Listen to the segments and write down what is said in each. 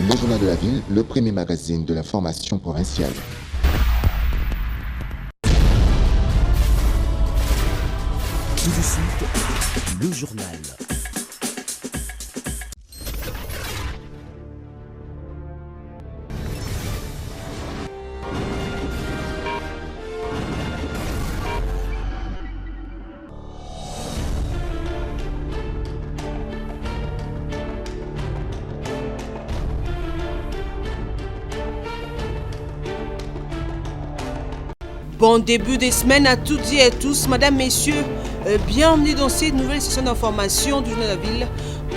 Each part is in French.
Le Journal de la Ville, le premier magazine de l'information provinciale. Tout de suite, le journal. Bon début de semaine à toutes et à tous, mesdames, messieurs, bienvenue dans cette nouvelle session d'information du Journal de la Ville.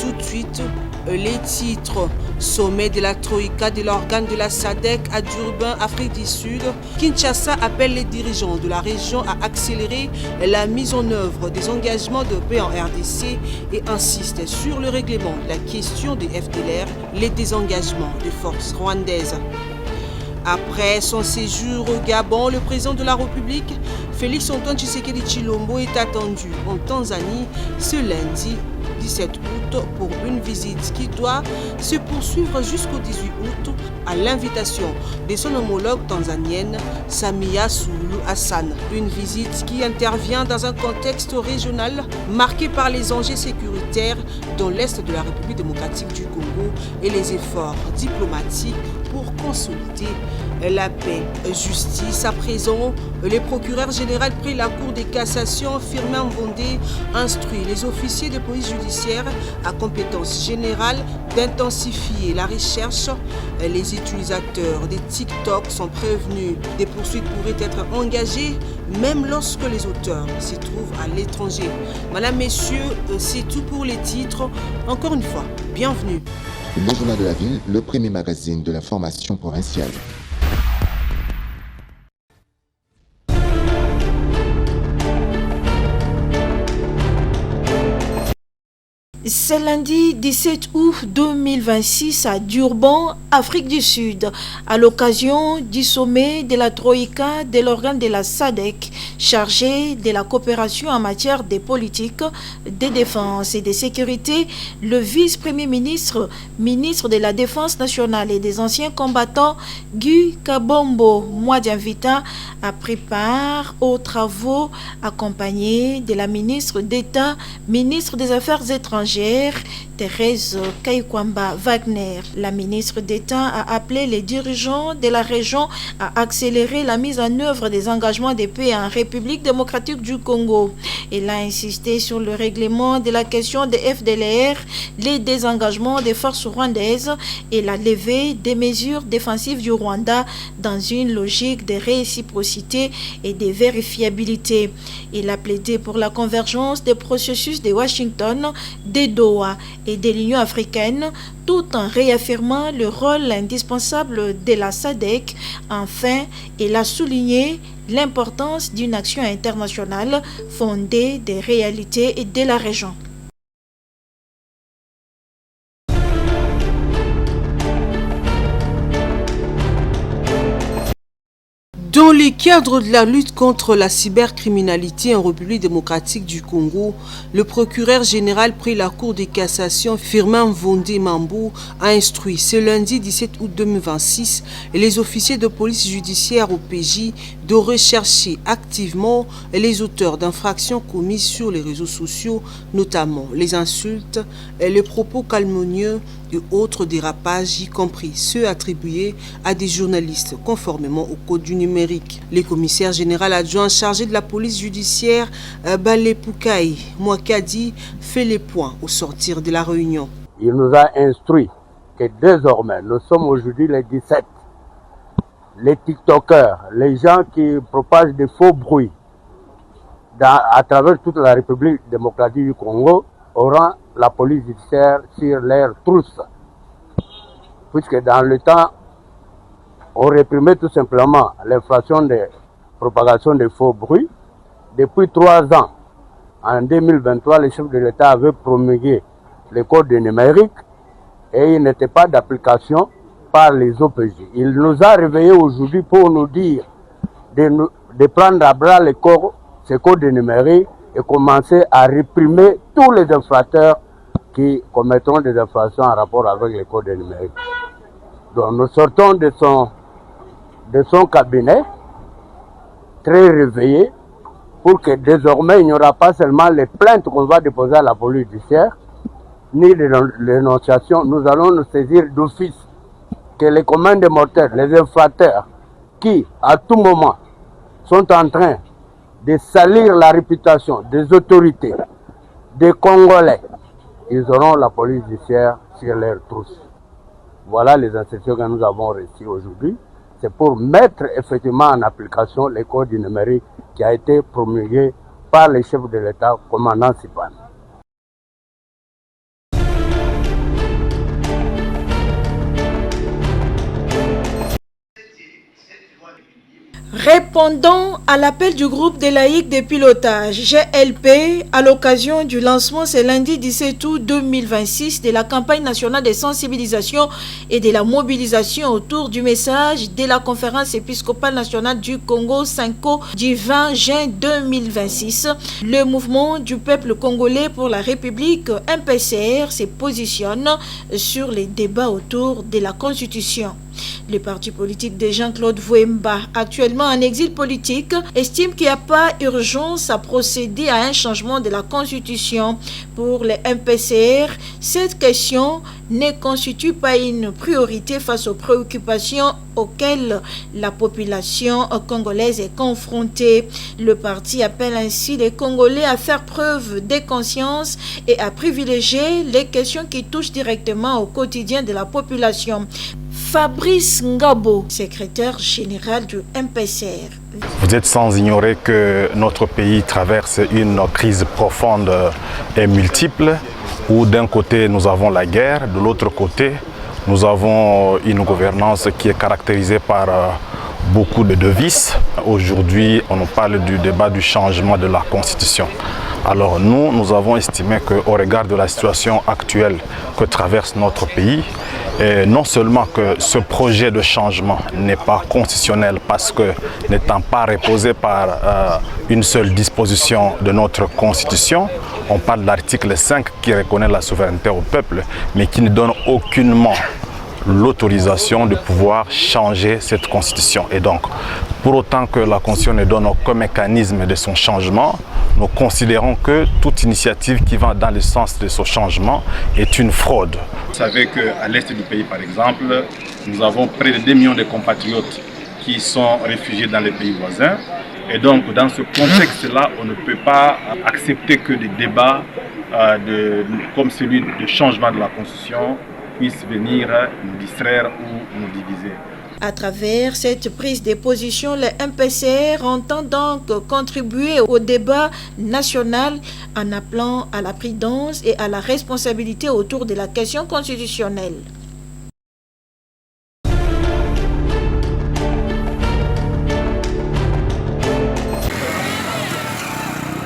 Tout de suite, les titres. Sommet de la Troïka de l'organe de la SADC à Durban, Afrique du Sud. Kinshasa appelle les dirigeants de la région à accélérer la mise en œuvre des engagements de paix en RDC et insiste sur le règlement de la question des FDLR, les désengagements des forces rwandaises. Après son séjour au Gabon, le président de la République, Félix Antoine Tshisekedi Tshilombo, est attendu en Tanzanie ce lundi 17 août pour une visite qui doit se poursuivre jusqu'au 18 août à l'invitation de son homologue tanzanienne Samia Suluhu Hassan. Une visite qui intervient dans un contexte régional marqué par les enjeux sécuritaires dans l'est de la République démocratique du Congo et les efforts diplomatiques pour consolider la paix. Justice à présent, le procureur général près la Cour de cassation, Firmin Mbondé, instruit les officiers de police judiciaire à compétence générale d'intensifier la recherche. Les utilisateurs des TikTok sont prévenus. Des poursuites pourraient être engagées même lorsque les auteurs se trouvent à l'étranger. Madame, messieurs, c'est tout pour les titres. Encore une fois, bienvenue. Le Journal de la Ville, le premier magazine de l'information provinciale. C'est lundi 17 août 2026 à Durban, Afrique du Sud, à l'occasion du sommet de la Troïka de l'organe de la SADC chargé de la coopération en matière de politique, de défense et de sécurité. Le vice-premier ministre, ministre de la Défense nationale et des anciens combattants, Guy Kabombo Mwadianvita, a pris part aux travaux accompagnés de la ministre d'État, ministre des Affaires étrangères, Thérèse Kaikwamba Wagner. La ministre d'État a appelé les dirigeants de la région à accélérer la mise en œuvre des engagements de paix en République démocratique du Congo. Elle a insisté sur le règlement de la question des FDLR, les désengagements des forces rwandaises et la levée des mesures défensives du Rwanda dans une logique de réciprocité et de vérifiabilité. Il a plaidé pour la convergence des processus de Washington, de Doha et de l'Union africaine, tout en réaffirmant le rôle indispensable de la SADC. Enfin, il a souligné l'importance d'une action internationale fondée des réalités de la région. Dans le cadre de la lutte contre la cybercriminalité en République démocratique du Congo, le procureur général près la Cour de cassation, Firmin Mbondé Mambou, a instruit ce lundi 17 août 2026 les officiers de police judiciaire au PJ de rechercher activement les auteurs d'infractions commises sur les réseaux sociaux, notamment les insultes, les propos calomnieux et autres dérapages, y compris ceux attribués à des journalistes conformément au code du numérique. Le commissaire général adjoint chargé de la police judiciaire, Balé Poukaï Mwakadi, fait les points au sortir de la réunion. Il nous a instruit que désormais, nous sommes aujourd'hui les 17. Les TikTokers, les gens qui propagent des faux bruits à travers toute la République démocratique du Congo auront la police judiciaire sur leur trousse. Puisque dans le temps, on réprimait tout simplement l'infraction de propagation de faux bruits. Depuis 3 ans, en 2023, le chef de l'État avait promulgué le code numérique et il n'était pas d'application par les OPJ. Il nous a réveillés aujourd'hui pour nous dire de prendre à bras le corps ce code numérique et commencer à réprimer tous les infracteurs qui commettront des infractions en rapport avec le code numérique. Donc nous sortons de son cabinet, très réveillé, pour que désormais il n'y aura pas seulement les plaintes qu'on va déposer à la police judiciaire, ni les dénonciations. Nous allons nous saisir d'office que les communs des mortels, les infracteurs, qui à tout moment sont en train de salir la réputation des autorités, des Congolais, ils auront la police judiciaire sur leurs trousses. Voilà les instructions que nous avons reçues aujourd'hui. C'est pour mettre effectivement en application les codes du numérique qui a été promulgué par les chefs de l'État, commandant Sipan. Répondant à l'appel du groupe des laïcs de pilotage GLP à l'occasion du lancement ce lundi 17 août 2026 de la campagne nationale de sensibilisation et de la mobilisation autour du message de la conférence épiscopale nationale du Congo Cinco du 20 juin 2026, le mouvement du peuple congolais pour la République MPCR se positionne sur les débats autour de la Constitution. Le parti politique de Jean-Claude Vouemba, actuellement en exil politique, estime qu'il n'y a pas urgence à procéder à un changement de la Constitution. Pour les MPCR, cette question ne constitue pas une priorité face aux préoccupations auxquelles la population congolaise est confrontée. Le parti appelle ainsi les Congolais à faire preuve de conscience et à privilégier les questions qui touchent directement au quotidien de la population. Fabrice Ngabo, secrétaire général du MPCR. Vous êtes sans ignorer que notre pays traverse une crise profonde et multiple, où d'un côté nous avons la guerre, de l'autre côté nous avons une gouvernance qui est caractérisée par beaucoup de vices. Aujourd'hui, on nous parle du débat du changement de la Constitution. Alors nous avons estimé qu'au regard de la situation actuelle que traverse notre pays, et non seulement que ce projet de changement n'est pas constitutionnel parce que n'étant pas reposé par une seule disposition de notre Constitution, on parle de l'article 5 qui reconnaît la souveraineté au peuple, mais qui ne donne aucunement l'autorisation de pouvoir changer cette Constitution. Et donc, pour autant que la Constitution ne donne aucun mécanisme de son changement, nous considérons que toute initiative qui va dans le sens de ce changement est une fraude. Vous savez qu'à l'est du pays, par exemple, nous avons près de 2 millions de compatriotes qui sont réfugiés dans les pays voisins. Et donc, dans ce contexte-là, on ne peut pas accepter que des débats comme celui de changement de la Constitution puissent venir nous distraire ou nous diviser. À travers cette prise de position, le MPCR entend donc contribuer au débat national en appelant à la prudence et à la responsabilité autour de la question constitutionnelle.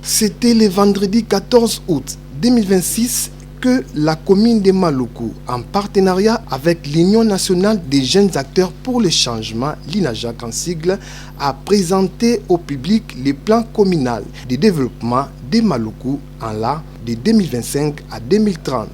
C'était le vendredi 14 août 2026 que la commune de Maluku, en partenariat avec l'Union nationale des jeunes acteurs pour le changement, l'INAJAC en sigle, a présenté au public le plan communal de développement de Maluku en l'an de 2025 à 2030.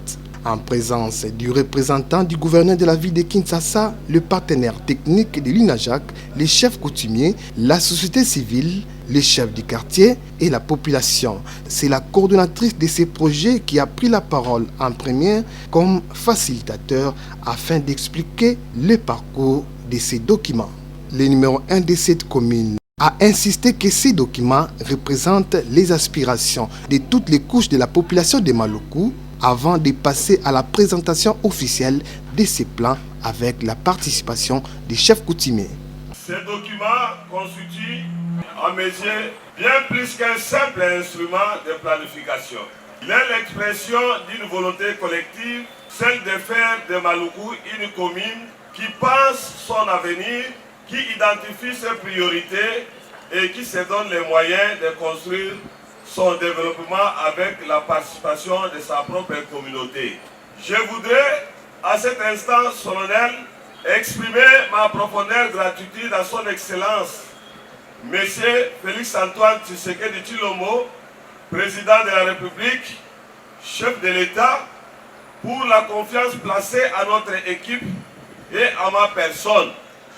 En présence du représentant du gouverneur de la ville de Kinshasa, le partenaire technique de l'INAJAC, les chefs coutumiers, la société civile, les chefs du quartier et la population. C'est la coordonnatrice de ces projets qui a pris la parole en première comme facilitateur afin d'expliquer le parcours de ces documents. Le numéro 1 de cette commune a insisté que ces documents représentent les aspirations de toutes les couches de la population de Maluku avant de passer à la présentation officielle de ces plans avec la participation des chefs coutumiers. Ces documents constituent à mes yeux bien plus qu'un simple instrument de planification. Il est l'expression d'une volonté collective, celle de faire de Maluku une commune qui pense son avenir, qui identifie ses priorités et qui se donne les moyens de construire son développement avec la participation de sa propre communauté. Je voudrais, à cet instant solennel, exprimer ma profonde gratitude à son Excellence, Monsieur Félix-Antoine Tshisekedi Tshilombo, président de la République, chef de l'État, pour la confiance placée à notre équipe et à ma personne.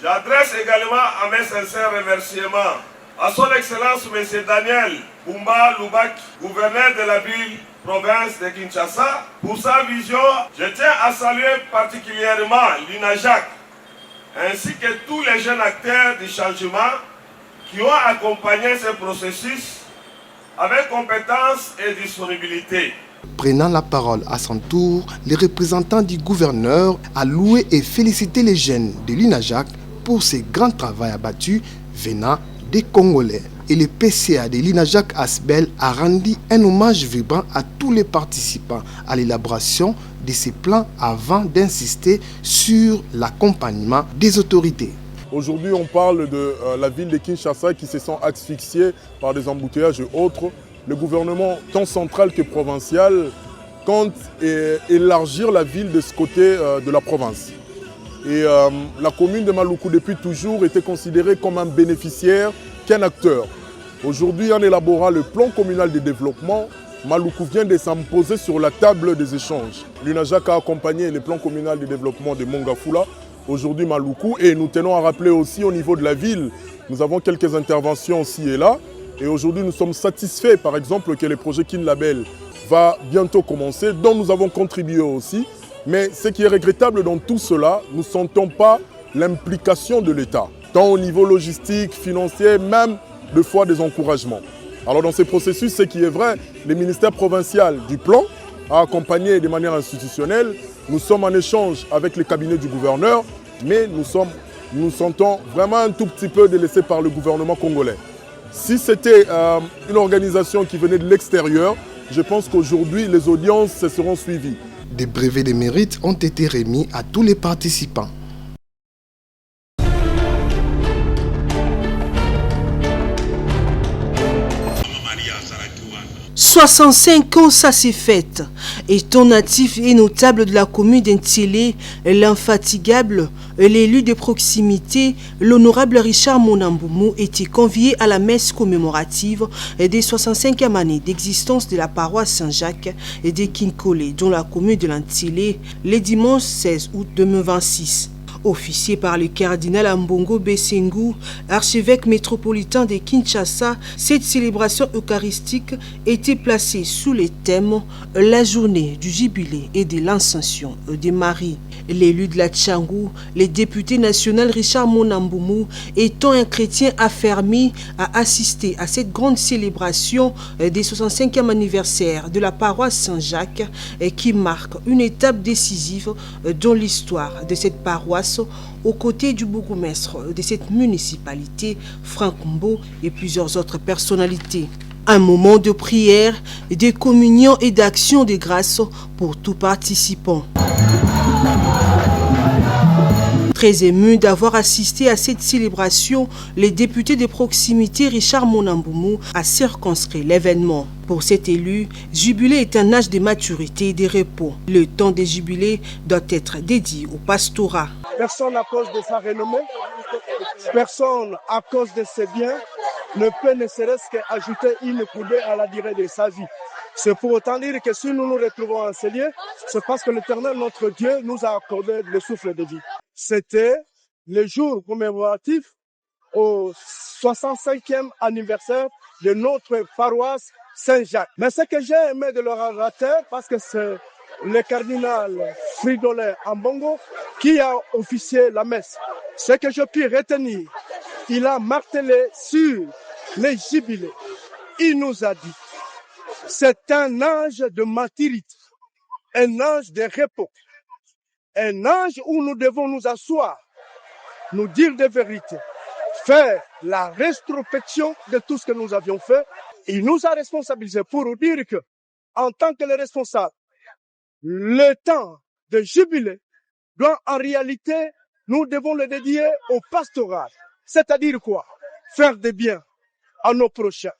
J'adresse également à mes sincères remerciements à son Excellence M. Daniel Bumba Lubak, gouverneur de la ville province de Kinshasa, pour sa vision. Je tiens à saluer particulièrement l'UNAJAC, ainsi que tous les jeunes acteurs du changement qui ont accompagné ce processus avec compétence et disponibilité. Prenant la parole à son tour, les représentants du gouverneur a loué et félicité les jeunes de l'UNAJAC pour ce grand travail abattu venant des Congolais. Et le PCA de l'UNAJAC Asbel a rendu un hommage vibrant à tous les participants à l'élaboration de ces plans avant d'insister sur l'accompagnement des autorités. Aujourd'hui, on parle de la ville de Kinshasa qui se sent asphyxiée par des embouteillages et autres. Le gouvernement, tant central que provincial, compte élargir la ville de ce côté de la province. Et la commune de Maluku, depuis toujours, était considérée comme un bénéficiaire qu'un acteur. Aujourd'hui, en élaborant le plan communal de développement, Maluku vient de s'imposer sur la table des échanges. L'UNAJAC a accompagné le plan communal de développement de Mongafula, aujourd'hui Maluku, et nous tenons à rappeler aussi au niveau de la ville, nous avons quelques interventions aussi et là, et aujourd'hui nous sommes satisfaits par exemple que le projet Kinlabel va bientôt commencer, dont nous avons contribué aussi, mais ce qui est regrettable dans tout cela, nous ne sentons pas l'implication de l'État, tant au niveau logistique, financier, même de fois des encouragements. Alors dans ces processus, ce qui est vrai, le ministère provincial du plan a accompagné de manière institutionnelle. Nous sommes en échange avec les cabinets du gouverneur, mais nous sentons vraiment un tout petit peu délaissés par le gouvernement congolais. Si c'était une organisation qui venait de l'extérieur, je pense qu'aujourd'hui les audiences se seront suivies. Des brevets de mérite ont été remis à tous les participants. 65 ans, ça s'est fait. Étant natif et notable de la commune d'Ntélé, l'infatigable, l'élu de proximité, l'honorable Richard Monamboumou était convié à la messe commémorative des 65e années d'existence de la paroisse Saint-Jacques et de Kinkole, dans la commune de l'Ntélé, le dimanche 16 août 2026. Officié par le cardinal Ambongo Besengu, archevêque métropolitain de Kinshasa, cette célébration eucharistique était placée sous le thème « La journée du jubilé et de l'Ascension de Marie ». L'élu de la Tchangou, le député national Richard Monamboumou, étant un chrétien affermi, a assisté à cette grande célébration des 65e anniversaire de la paroisse Saint-Jacques qui marque une étape décisive dans l'histoire de cette paroisse aux côtés du bourgmestre de cette municipalité, Franck Mbo, et plusieurs autres personnalités. Un moment de prière, de communion et d'action de grâce pour tout participant. Très ému d'avoir assisté à cette célébration, le député de proximité Richard Monamboumou a circonscrit l'événement. Pour cet élu, jubilé est un âge de maturité et de repos. Le temps des jubilés doit être dédié au pastorat. Personne à cause de sa renommée, personne à cause de ses biens ne peut ne serait-ce qu'ajouter une coudée à la durée de sa vie. C'est pour autant dire que si nous nous retrouvons en ces lieux, c'est parce que l'Éternel, notre Dieu, nous a accordé le souffle de vie. C'était le jour commémoratif au 65e anniversaire de notre paroisse Saint-Jacques. Mais ce que j'ai aimé de l'orateur, parce que c'est le cardinal Fridolin Ambongo qui a officié la messe. Ce que je puis retenir, il a martelé sur les jubilés. Il nous a dit, c'est un âge de maturité, un âge de repos, un âge où nous devons nous asseoir, nous dire des vérités, faire la rétrospection de tout ce que nous avions fait. Il nous a responsabilisés pour nous dire que, en tant que les responsables, le temps de jubilé doit en réalité, nous devons le dédier au pastoral. C'est-à-dire quoi? Faire des biens à nos prochains,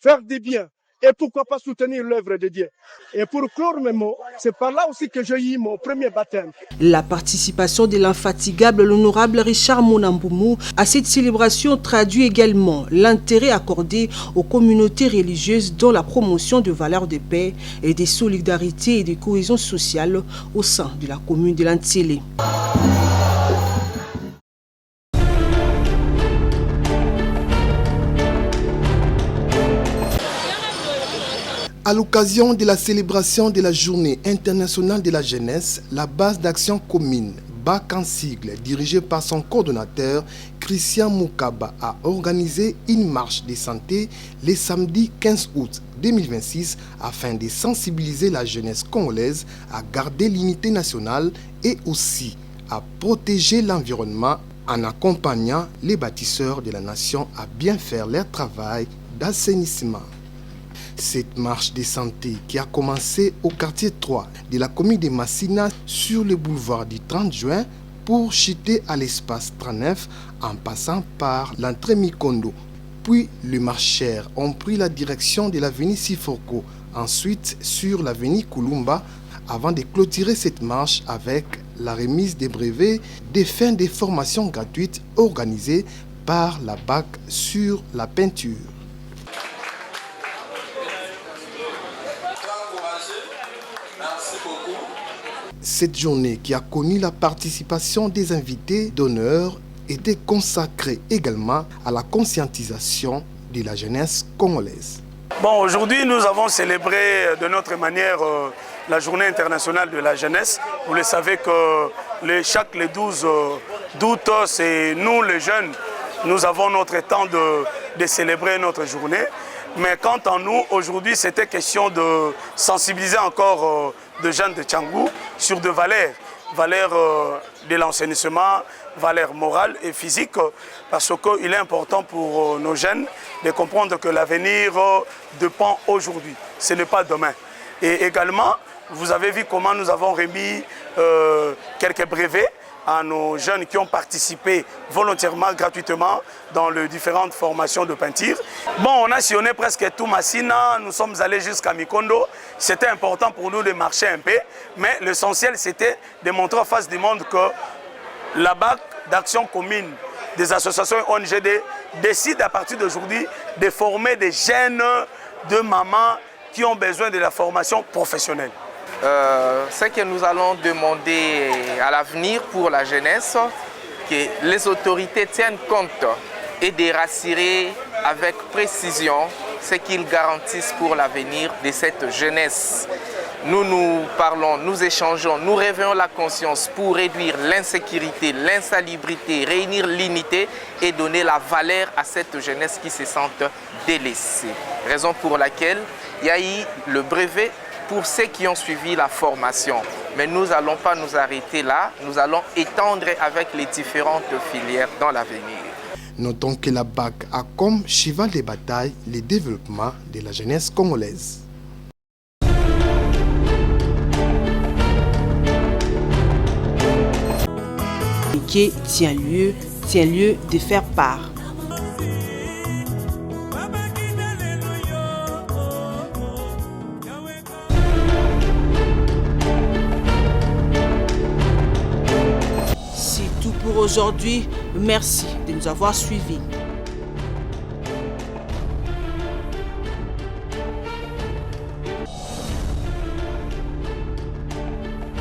faire des biens. Et pourquoi pas soutenir l'œuvre de Dieu. Et pour clore mes mots, c'est par là aussi que j'ai eu mon premier baptême. La participation de l'infatigable, l'honorable Richard Monamboumou à cette célébration traduit également l'intérêt accordé aux communautés religieuses dans la promotion de valeurs de paix et de solidarité et de cohésion sociale au sein de la commune de l'Ntélé. À l'occasion de la célébration de la Journée internationale de la jeunesse, la base d'action commune BAC en sigle, dirigée par son coordonnateur Christian Moukaba, a organisé une marche de santé le samedi 15 août 2026 afin de sensibiliser la jeunesse congolaise à garder l'unité nationale et aussi à protéger l'environnement en accompagnant les bâtisseurs de la nation à bien faire leur travail d'assainissement. Cette marche de santé qui a commencé au quartier 3 de la commune de Massina sur le boulevard du 30 juin pour chuter à l'espace 39 en passant par l'entrée Mikondo. Puis les marcheurs ont pris la direction de l'avenue Sifoko, ensuite sur l'avenue Kulumba avant de clôturer cette marche avec la remise des brevets des fins de formations gratuites organisées par la BAC sur la peinture. Cette journée qui a connu la participation des invités d'honneur était consacrée également à la conscientisation de la jeunesse congolaise. Bon, aujourd'hui, nous avons célébré de notre manière la Journée internationale de la jeunesse. Vous le savez que chaque 12 d'août, c'est nous les jeunes, nous avons notre temps de célébrer notre journée. Mais quant à nous, aujourd'hui, c'était question de sensibiliser encore de jeunes de Tchangou sur des valeurs de l'enseignement, valeurs morales et physiques, parce qu'il est important pour nos jeunes de comprendre que l'avenir dépend aujourd'hui, ce n'est pas demain. Et également, vous avez vu comment nous avons remis quelques brevets à nos jeunes qui ont participé volontairement, gratuitement, dans les différentes formations de peinture. Bon, on a sillonné presque tout Massina, nous sommes allés jusqu'à Mikondo. C'était important pour nous de marcher un peu, mais l'essentiel c'était de montrer en face du monde que la BAC d'action commune des associations ONGD décide à partir d'aujourd'hui de former des jeunes de mamans qui ont besoin de la formation professionnelle. Ce que nous allons demander à l'avenir pour la jeunesse, que les autorités tiennent compte et de rassurer avec précision ce qu'ils garantissent pour l'avenir de cette jeunesse. Nous parlons, nous échangeons, nous réveillons la conscience pour réduire l'insécurité, l'insalubrité, réunir l'unité et donner la valeur à cette jeunesse qui se sent délaissée. Raison pour laquelle il y a eu le brevet pour ceux qui ont suivi la formation. Mais nous n'allons pas nous arrêter là, nous allons étendre avec les différentes filières dans l'avenir. Notons que la BAC a comme cheval de bataille le développement de la jeunesse congolaise. Qui tient lieu de faire part. C'est tout pour aujourd'hui. Merci de nous avoir suivis.